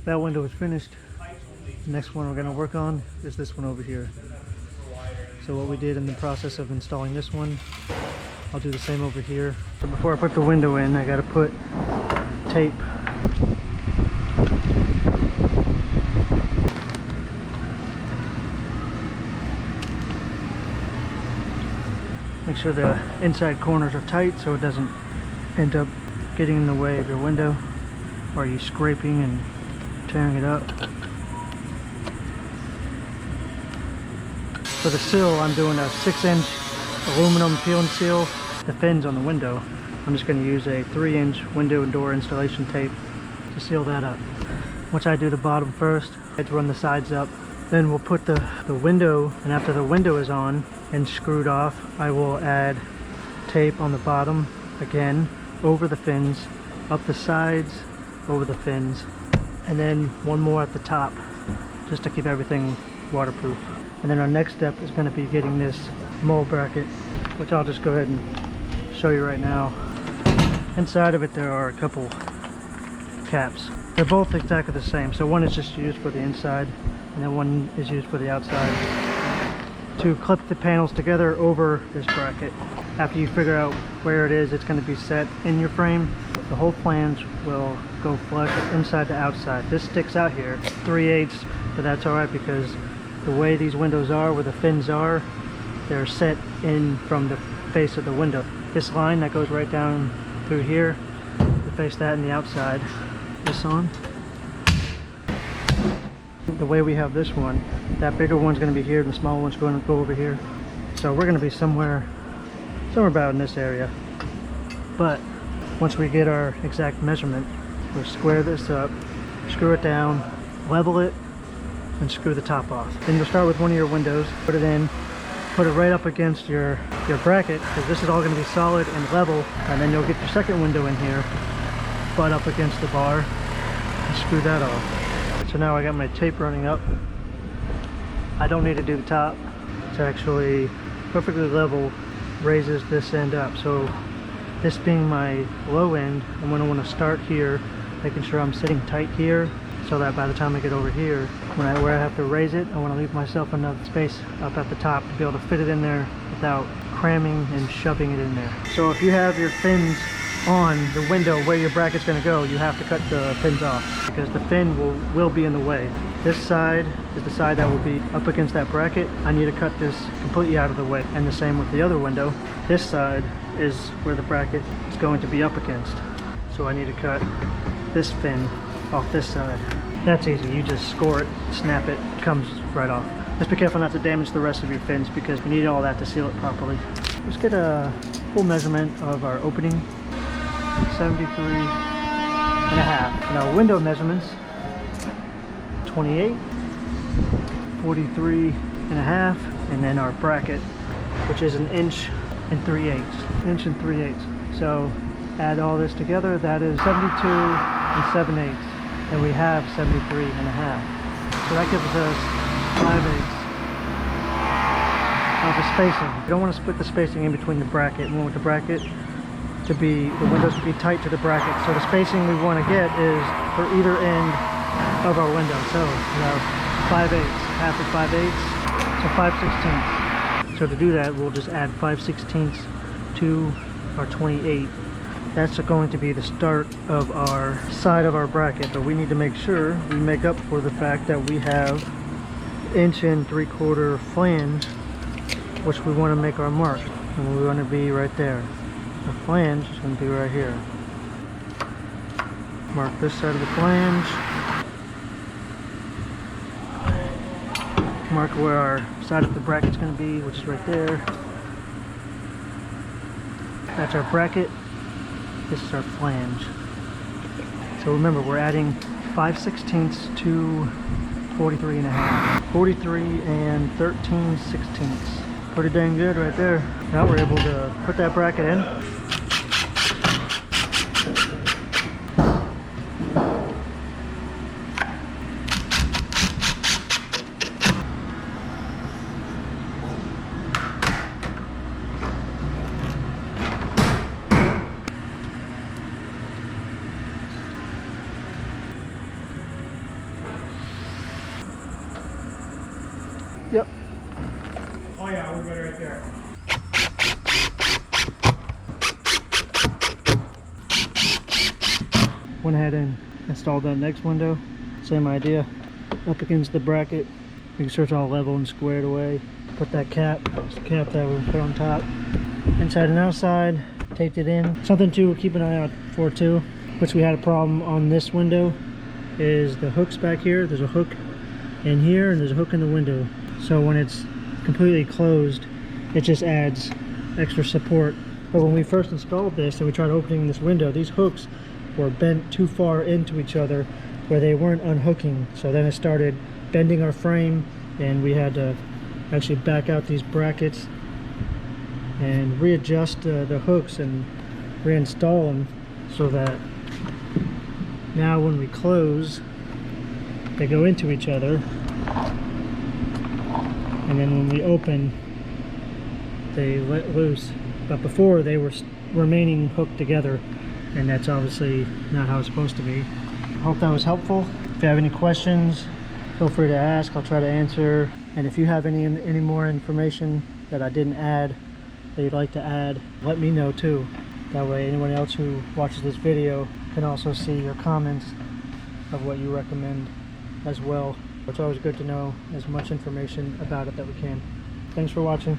That window is finished. The next one we're going to work on is this one over here. So what we did in the process of installing this one, I'll do the same over here. So before I put the window in, I got to put tape. Make sure the inside corners are tight so it doesn't end up getting in the way of your window or you scraping and tearing it up. For the sill, I'm doing a 6-inch aluminum peel and seal the fins on the window. I'm just going to use a 3-inch window and door installation tape to seal that up. Once I do the bottom first, I have to run the sides up. Then we'll put the window, and after the window is on and screwed off, I will add tape on the bottom again, over the fins, up the sides, over the fins, and then one more at the top, just to keep everything waterproof. And then our next step is going to be getting this Mull bracket, which I'll just go ahead and show you right now. Inside of it there are a couple caps. They're both exactly the same, so one is just used for the inside and then one is used for the outside. To clip the panels together over this bracket, after you figure out where it is, it's going to be set in your frame. The whole flange will go flush inside to outside. This sticks out here 3/8, but that's alright because the way these windows are, where the fins are, they're set in from the face of the window. This line that goes right down through here, to face that in the outside, this on. The way we have this one, that bigger one's going to be here and the small one's going to go over here. So we're going to be somewhere about in this area. But once we get our exact measurement, we'll square this up, screw it down, level it, and screw the top off. Then you'll start with one of your windows, put it in, put it right up against your bracket, because this is all going to be solid and level, and then you'll get your second window in here, butt up against the bar, and screw that off. So now I got my tape running up. I don't need to do the top. It's actually perfectly level, raises this end up. So this being my low end, I'm going to want to start here, making sure I'm sitting tight here, so that by the time I get over here, where I have to raise it, I want to leave myself enough space up at the top to be able to fit it in there without cramming and shoving it in there. So if you have your fins on the window where your bracket's going to go, you have to cut the fins off because the fin will be in the way. This side is the side that will be up against that bracket. I need to cut this completely out of the way, and the same with the other window. This side is where the bracket is going to be up against, so I need to cut this fin off this side. That's easy, you just score it, snap it, it comes right off. Just be careful not to damage the rest of your fins because we need all that to seal it properly. Let's get a full measurement of our opening. 73.5. And our window measurements, 28, 43.5, and then our bracket, which is 1 inch and 3/8. 1 inch and 3/8. So add all this together, that is 72 and 7/8. And we have 73.5. So that gives us 5/8 of the spacing. You don't want to split the spacing in between the bracket. We want the bracket to be, the windows to be tight to the bracket. So the spacing we want to get is for either end of our window. So we have 5/8, half of 5/8, so 5/16. So to do that, we'll just add 5/16 to our 28. That's going to be the start of our side of our bracket, but we need to make sure we make up for the fact that we have 1 3/4 flange, which we want to make our mark, and we want to be right there. The flange is going to be right here. Mark this side of the flange. Mark where our side of the bracket is going to be, which is right there. That's our bracket. This is our flange. So remember, we're adding 5/16 to 43.5. 43 and 13/16. Pretty dang good right there. Now we're able to put that bracket in. Yep. Oh yeah, we're good right there. Went ahead and installed that next window. Same idea. Up against the bracket. Make sure it's all level and squared away. Put that cap, it's the cap that we put on top. Inside and outside, taped it in. Something to keep an eye out for too, which we had a problem on this window, is the hooks back here. There's a hook in here and there's a hook in the window. So when it's completely closed, it just adds extra support. But when we first installed this and we tried opening this window, these hooks were bent too far into each other where they weren't unhooking. So then it started bending our frame and we had to actually back out these brackets and readjust the hooks and reinstall them so that now when we close, they go into each other, and then when we open, they let loose. But before, they were remaining hooked together, and that's obviously not how it's supposed to be. I hope that was helpful. If you have any questions, feel free to ask. I'll try to answer. And if you have any more information that I didn't add that you'd like to add, let me know too. That way anyone else who watches this video can also see your comments of what you recommend as well. It's always good to know as much information about it that we can. Thanks for watching.